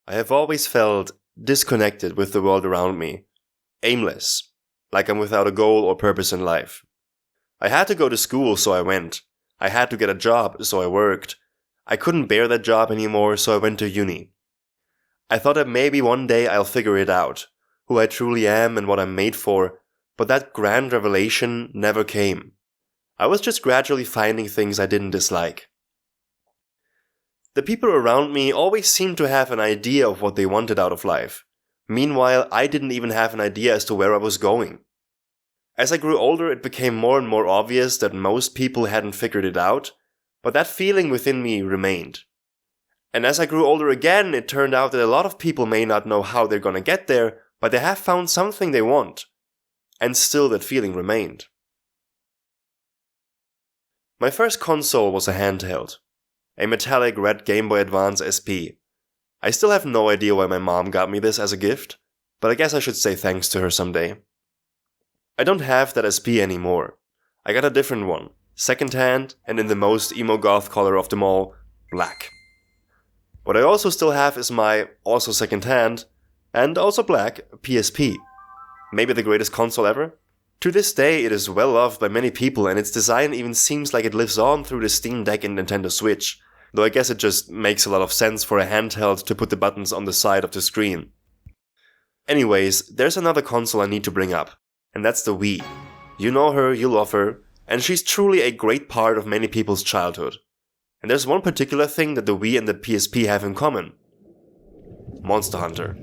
I have always felt disconnected with the world around me, aimless, like I'm without a goal or purpose in life. I had to go to school, so I went. I had to get a job, so I worked. I couldn't bear that job anymore, so I went to uni. I thought that maybe one day I'll figure it out, who I truly am and what I'm made for, but that grand revelation never came. I was just gradually finding things I didn't dislike. The people around me always seemed to have an idea of what they wanted out of life. Meanwhile, I didn't even have an idea as to where I was going. As I grew older, it became more and more obvious that most people hadn't figured it out, but that feeling within me remained. And as I grew older again, it turned out that a lot of people may not know how they're gonna get there, but they have found something they want. And still that feeling remained. My first console was a handheld. A metallic red Game Boy Advance SP. I still have no idea why my mom got me this as a gift, but I guess I should say thanks to her someday. I don't have that SP anymore. I got a different one, secondhand and in the most emo goth color of them all, black. What I also still have is my, also secondhand, and also black, PSP. Maybe the greatest console ever? To this day it is well loved by many people and its design even seems like it lives on through the Steam Deck and Nintendo Switch, though I guess it just makes a lot of sense for a handheld to put the buttons on the side of the screen. Anyways, there's another console I need to bring up, and that's the Wii. You know her, you love her, and she's truly a great part of many people's childhood. And there's one particular thing that the Wii and the PSP have in common. Monster Hunter.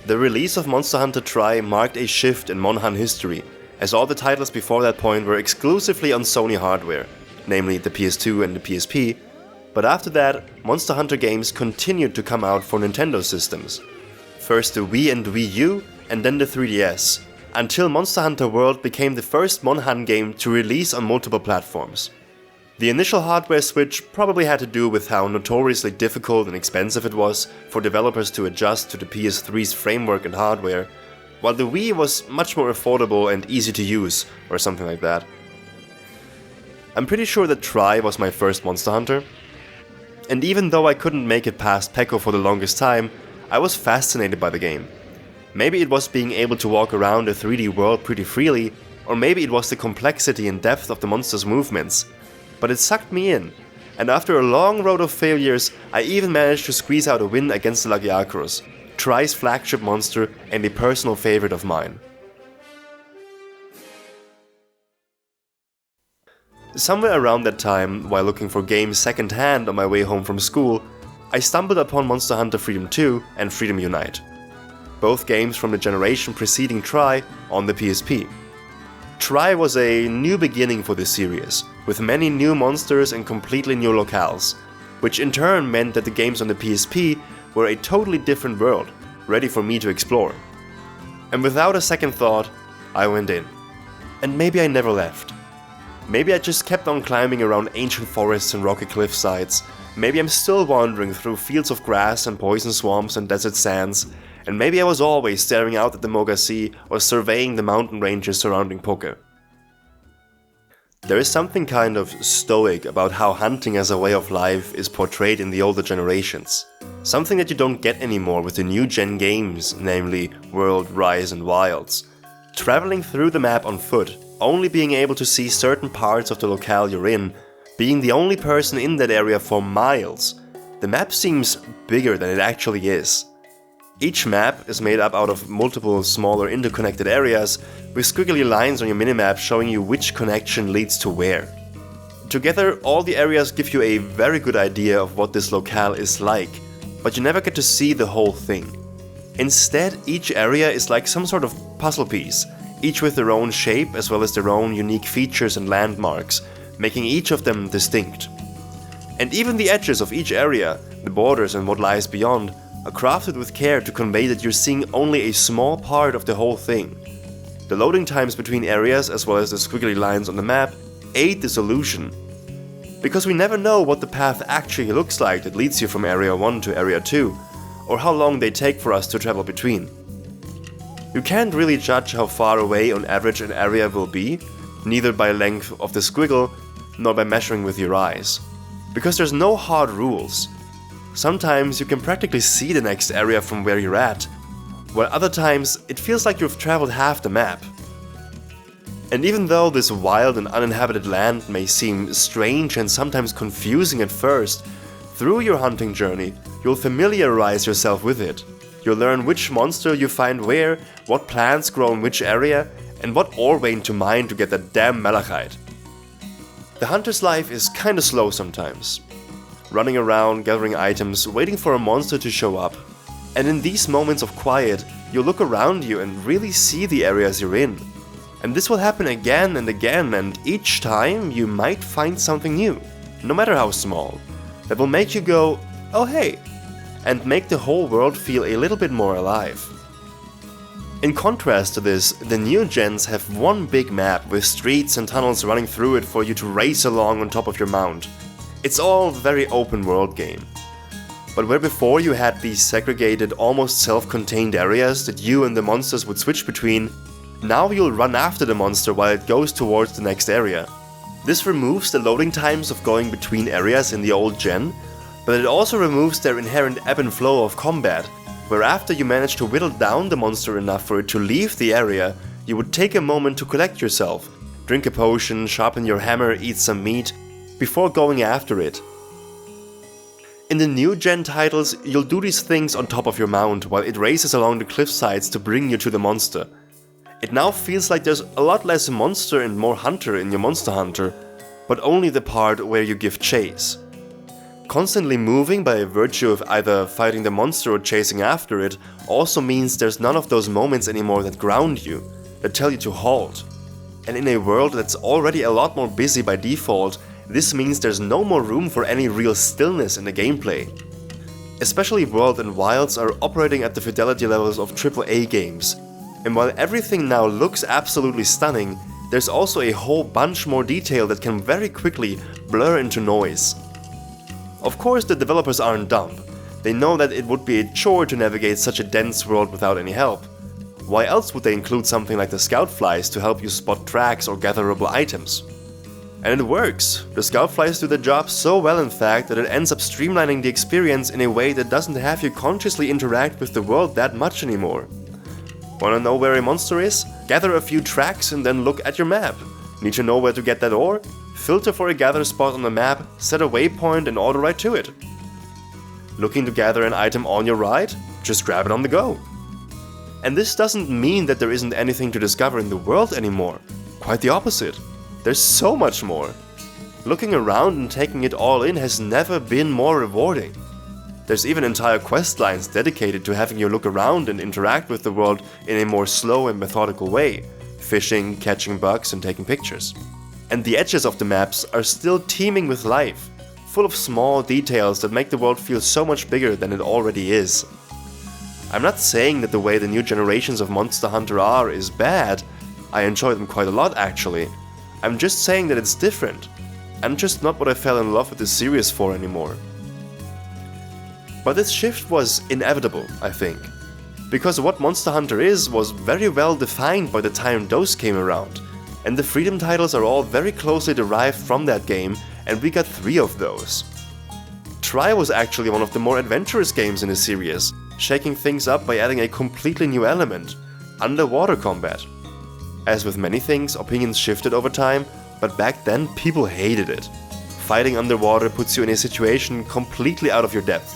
The release of Monster Hunter Tri marked a shift in Monhan history, as all the titles before that point were exclusively on Sony hardware, namely the PS2 and the PSP, but after that, Monster Hunter games continued to come out for Nintendo systems. First the Wii and Wii U, and then the 3DS, until Monster Hunter World became the first Monhan game to release on multiple platforms. The initial hardware switch probably had to do with how notoriously difficult and expensive it was for developers to adjust to the PS3's framework and hardware, while the Wii was much more affordable and easy to use, or something like that. I'm pretty sure that Tri was my first Monster Hunter, and even though I couldn't make it past Peko for the longest time, I was fascinated by the game. Maybe it was being able to walk around a 3D world pretty freely, or maybe it was the complexity and depth of the monster's movements. But it sucked me in, and after a long road of failures, I even managed to squeeze out a win against the Lagiacrus, Tri's flagship monster and a personal favorite of mine. Somewhere around that time, while looking for games second-hand on my way home from school, I stumbled upon Monster Hunter Freedom 2 and Freedom Unite. Both games from the generation preceding Tri on the PSP. Tri was a new beginning for the series, with many new monsters and completely new locales, which in turn meant that the games on the PSP were a totally different world, ready for me to explore. And without a second thought, I went in. And maybe I never left. Maybe I just kept on climbing around ancient forests and rocky cliff sides. Maybe I'm still wandering through fields of grass and poison swamps and desert sands. And maybe I was always staring out at the Moga Sea or surveying the mountain ranges surrounding Poke. There is something kind of stoic about how hunting as a way of life is portrayed in the older generations. Something that you don't get anymore with the new gen games, namely World, Rise and Wilds. Traveling through the map on foot, only being able to see certain parts of the locale you're in, being the only person in that area for miles, the map seems bigger than it actually is. Each map is made up out of multiple smaller interconnected areas with squiggly lines on your minimap showing you which connection leads to where. Together, all the areas give you a very good idea of what this locale is like, but you never get to see the whole thing. Instead, each area is like some sort of puzzle piece, each with their own shape as well as their own unique features and landmarks, making each of them distinct. And even the edges of each area, the borders and what lies beyond, are crafted with care to convey that you're seeing only a small part of the whole thing. The loading times between areas as well as the squiggly lines on the map aid this illusion, because we never know what the path actually looks like that leads you from Area 1 to Area 2, or how long they take for us to travel between. You can't really judge how far away on average an area will be, neither by length of the squiggle, nor by measuring with your eyes, because there's no hard rules. Sometimes you can practically see the next area from where you're at, while other times it feels like you've traveled half the map. And even though this wild and uninhabited land may seem strange and sometimes confusing at first, through your hunting journey, you'll familiarize yourself with it. You'll learn which monster you find where, what plants grow in which area, and what ore vein to mine to get that damn malachite. The hunter's life is kinda slow sometimes. Running around, gathering items, waiting for a monster to show up. And in these moments of quiet, you'll look around you and really see the areas you're in. And this will happen again and again, and each time you might find something new, no matter how small, that will make you go, oh hey, and make the whole world feel a little bit more alive. In contrast to this, the new gens have one big map with streets and tunnels running through it for you to race along on top of your mount. It's all very open world game. But where before you had these segregated, almost self-contained areas that you and the monsters would switch between, now you'll run after the monster while it goes towards the next area. This removes the loading times of going between areas in the old gen, but it also removes their inherent ebb and flow of combat, where after you manage to whittle down the monster enough for it to leave the area, you would take a moment to collect yourself, drink a potion, sharpen your hammer, eat some meat, before going after it. In the new gen titles, you'll do these things on top of your mount while it races along the cliff sides to bring you to the monster. It now feels like there's a lot less monster and more hunter in your Monster Hunter, but only the part where you give chase. Constantly moving by virtue of either fighting the monster or chasing after it also means there's none of those moments anymore that ground you, that tell you to halt. And in a world that's already a lot more busy by default, this means there's no more room for any real stillness in the gameplay. Especially World and Wilds are operating at the fidelity levels of AAA games, and while everything now looks absolutely stunning, there's also a whole bunch more detail that can very quickly blur into noise. Of course, the developers aren't dumb. They know that it would be a chore to navigate such a dense world without any help. Why else would they include something like the scout flies to help you spot tracks or gatherable items? And it works. The scout flies do the job so well in fact that it ends up streamlining the experience in a way that doesn't have you consciously interact with the world that much anymore. Wanna know where a monster is? Gather a few tracks and then look at your map. Need to know where to get that ore? Filter for a gather spot on the map, set a waypoint and auto right to it. Looking to gather an item on your ride? Just grab it on the go. And this doesn't mean that there isn't anything to discover in the world anymore. Quite the opposite. There's so much more. Looking around and taking it all in has never been more rewarding. There's even entire quest lines dedicated to having you look around and interact with the world in a more slow and methodical way, fishing, catching bugs and taking pictures. And the edges of the maps are still teeming with life, full of small details that make the world feel so much bigger than it already is. I'm not saying that the way the new generations of Monster Hunter are is bad. I enjoy them quite a lot actually. I'm just saying that it's different, and just not what I fell in love with the series for anymore. But this shift was inevitable, I think, because what Monster Hunter is was very well defined by the time those came around, and the Freedom titles are all very closely derived from that game, and we got 3 of those. Tri was actually one of the more adventurous games in the series, shaking things up by adding a completely new element, underwater combat. As with many things, opinions shifted over time, but back then people hated it. Fighting underwater puts you in a situation completely out of your depth.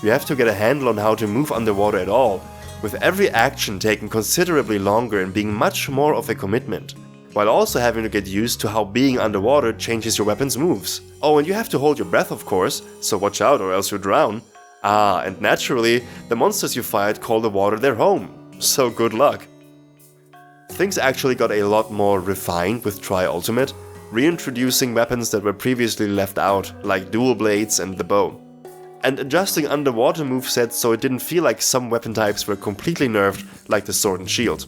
You have to get a handle on how to move underwater at all, with every action taking considerably longer and being much more of a commitment, while also having to get used to how being underwater changes your weapon's moves. Oh, and you have to hold your breath, of course, so watch out or else you'll drown. Ah, and naturally, the monsters you fight call the water their home, so good luck. Things actually got a lot more refined with Tri Ultimate, reintroducing weapons that were previously left out, like dual blades and the bow, and adjusting underwater movesets so it didn't feel like some weapon types were completely nerfed, like the sword and shield.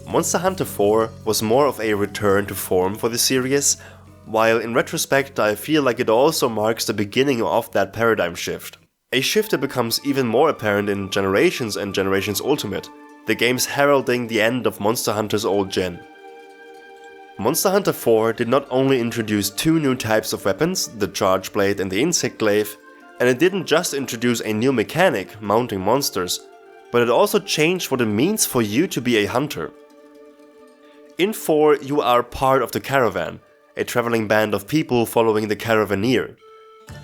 Monster Hunter 4 was more of a return to form for the series, while in retrospect I feel like it also marks the beginning of that paradigm shift. A shift that becomes even more apparent in Generations and Generations Ultimate, the games heralding the end of Monster Hunter's old gen. Monster Hunter 4 did not only introduce two new types of weapons, the Charge Blade and the Insect Glaive, and it didn't just introduce a new mechanic, mounting monsters, but it also changed what it means for you to be a hunter. In 4, you are part of the caravan, a traveling band of people following the caravaneer.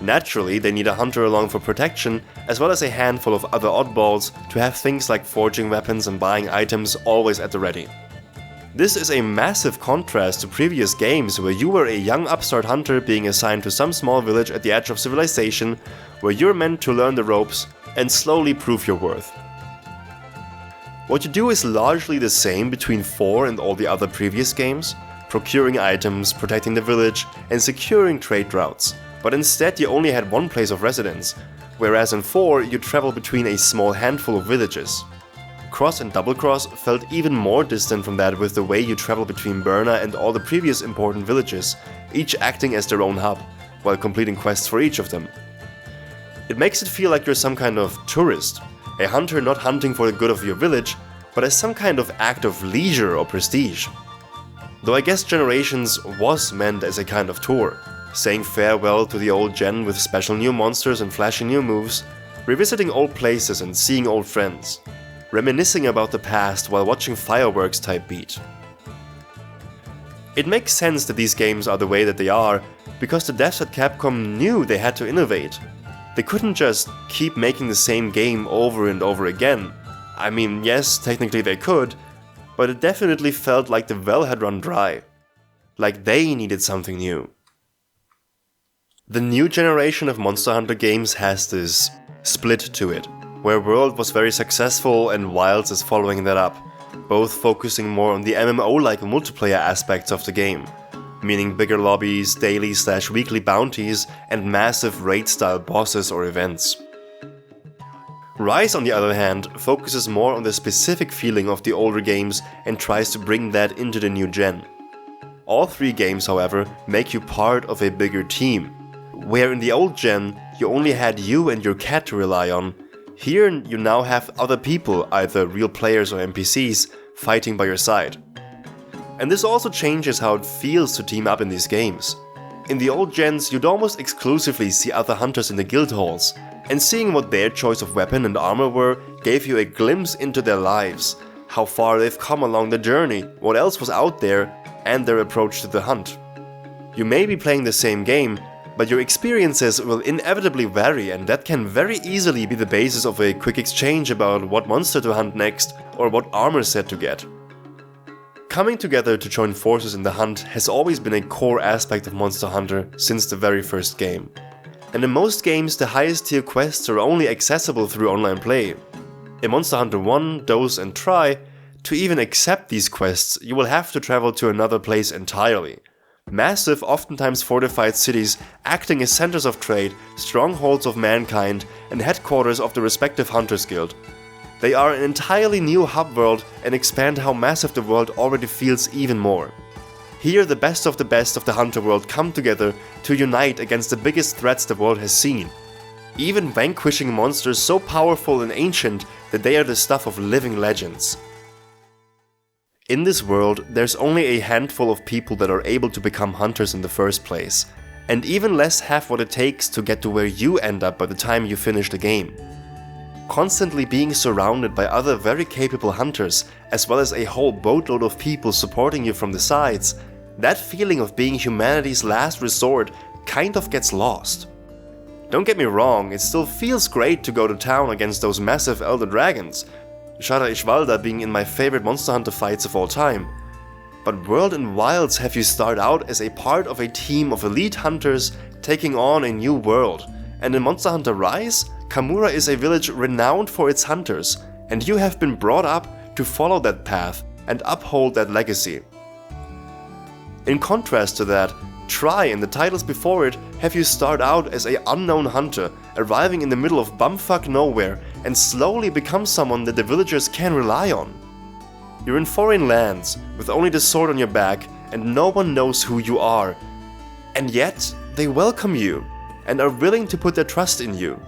Naturally, they need a hunter along for protection, as well as a handful of other oddballs to have things like forging weapons and buying items always at the ready. This is a massive contrast to previous games where you were a young upstart hunter being assigned to some small village at the edge of civilization, where you're meant to learn the ropes and slowly prove your worth. What you do is largely the same between 4 and all the other previous games, procuring items, protecting the village, and securing trade routes, but instead you only had one place of residence, whereas in 4 you travel between a small handful of villages. Cross and Double Cross felt even more distant from that with the way you travel between Burna and all the previous important villages, each acting as their own hub, while completing quests for each of them. It makes it feel like you're some kind of tourist, a hunter not hunting for the good of your village, but as some kind of act of leisure or prestige. Though I guess Generations was meant as a kind of tour, saying farewell to the old gen with special new monsters and flashy new moves, revisiting old places and seeing old friends, reminiscing about the past while watching fireworks type beat. It makes sense that these games are the way that they are, because the devs at Capcom knew they had to innovate. They couldn't just keep making the same game over and over again. I mean, yes, technically they could, but it definitely felt like the well had run dry. Like they needed something new. The new generation of Monster Hunter games has this split to it, where World was very successful and Wilds is following that up, both focusing more on the MMO-like multiplayer aspects of the game, meaning bigger lobbies, daily/weekly bounties, and massive raid-style bosses or events. Rise, on the other hand, focuses more on the specific feeling of the older games and tries to bring that into the new gen. All 3 games, however, make you part of a bigger team, where in the old gen you only had you and your cat to rely on. Here you now have other people, either real players or NPCs, fighting by your side. And this also changes how it feels to team up in these games. In the old gens you'd almost exclusively see other hunters in the guild halls, and seeing what their choice of weapon and armor were gave you a glimpse into their lives, how far they've come along the journey, what else was out there, and their approach to the hunt. You may be playing the same game, but your experiences will inevitably vary, and that can very easily be the basis of a quick exchange about what monster to hunt next or what armor set to get. Coming together to join forces in the hunt has always been a core aspect of Monster Hunter since the very first game. And in most games the highest tier quests are only accessible through online play. In Monster Hunter 1, Dose and Tri, to even accept these quests you will have to travel to another place entirely. Massive, oftentimes fortified cities acting as centers of trade, strongholds of mankind, and headquarters of the respective Hunters Guild. They are an entirely new hub world and expand how massive the world already feels even more. Here the best of the Hunter world come together to unite against the biggest threats the world has seen, even vanquishing monsters so powerful and ancient that they are the stuff of living legends. In this world, there's only a handful of people that are able to become hunters in the first place, and even less have what it takes to get to where you end up by the time you finish the game. constantly being surrounded by other very capable hunters, as well as a whole boatload of people supporting you from the sides, that feeling of being humanity's last resort kind of gets lost. Don't get me wrong, it still feels great to go to town against those massive elder dragons, Shara Ishvalda being in my favorite Monster Hunter fights of all time. But World and Wilds have you start out as a part of a team of elite hunters taking on a new world, and in Monster Hunter Rise, Kamura is a village renowned for its hunters, and you have been brought up to follow that path and uphold that legacy. In contrast to that, Tri and the titles before it have you start out as a unknown hunter, arriving in the middle of bumfuck nowhere and slowly become someone that the villagers can rely on. You're in foreign lands, with only the sword on your back, and no one knows who you are. And yet, they welcome you, and are willing to put their trust in you.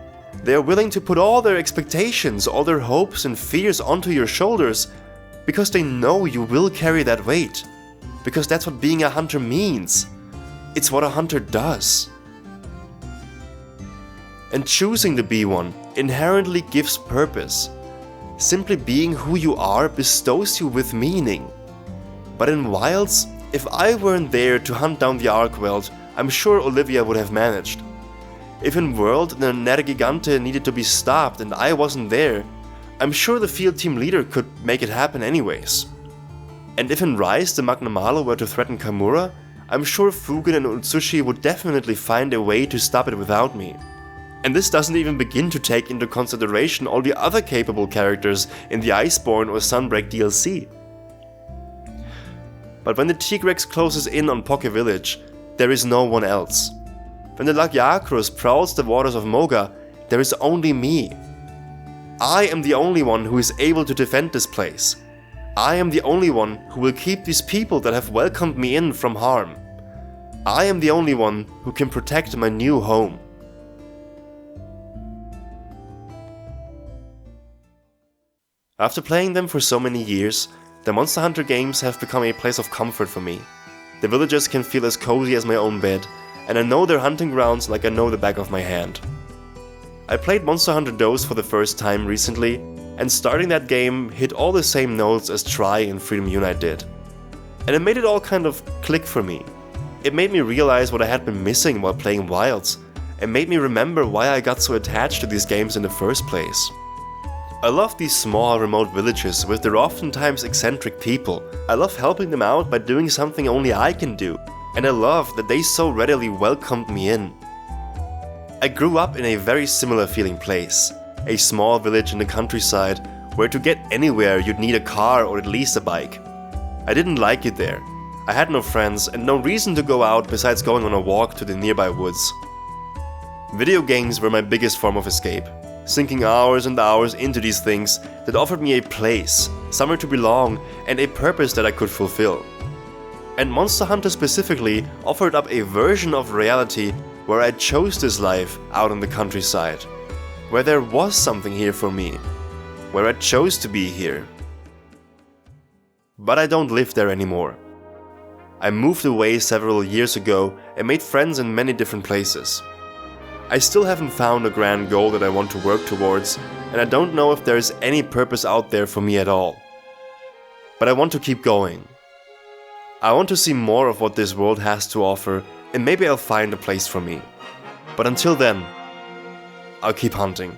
They are willing to put all their expectations, all their hopes and fears onto your shoulders, because they know you will carry that weight. Because that's what being a hunter means. It's what a hunter does. And choosing to be one inherently gives purpose. Simply being who you are bestows you with meaning. But in Wilds, if I weren't there to hunt down the Arkweld, I'm sure Olivia would have managed. If in World the Nergigante needed to be stopped and I wasn't there, I'm sure the field team leader could make it happen anyways. And if in Rise the Magnamalo were to threaten Kamura, I'm sure Fugen and Utsushi would definitely find a way to stop it without me. And this doesn't even begin to take into consideration all the other capable characters in the Iceborne or Sunbreak DLC. But when the Tigrex closes in on Poke Village, there is no one else. When the Lagiacrus prowls the waters of Moga, there is only me. I am the only one who is able to defend this place. I am the only one who will keep these people that have welcomed me in from harm. I am the only one who can protect my new home. After playing them for so many years, the Monster Hunter games have become a place of comfort for me. The villagers can feel as cozy as my own bed, and I know their hunting grounds like I know the back of my hand. I played Monster Hunter DOS for the first time recently, and starting that game hit all the same notes as Tri and Freedom Unite did. And it made it all kind of click for me. It made me realize what I had been missing while playing Wilds, and made me remember why I got so attached to these games in the first place. I love these small remote villages with their oftentimes eccentric people. I love helping them out by doing something only I can do, and I love that they so readily welcomed me in. I grew up in a very similar feeling place, a small village in the countryside where to get anywhere you'd need a car or at least a bike. I didn't like it there. I had no friends and no reason to go out besides going on a walk to the nearby woods. Video games were my biggest form of escape, sinking hours and hours into these things that offered me a place, somewhere to belong, and a purpose that I could fulfill. And Monster Hunter specifically offered up a version of reality where I chose this life out in the countryside, where there was something here for me, where I chose to be here. But I don't live there anymore. I moved away several years ago and made friends in many different places. I still haven't found a grand goal that I want to work towards, and I don't know if there is any purpose out there for me at all. But I want to keep going. I want to see more of what this world has to offer, and maybe I'll find a place for me. But until then, I'll keep hunting.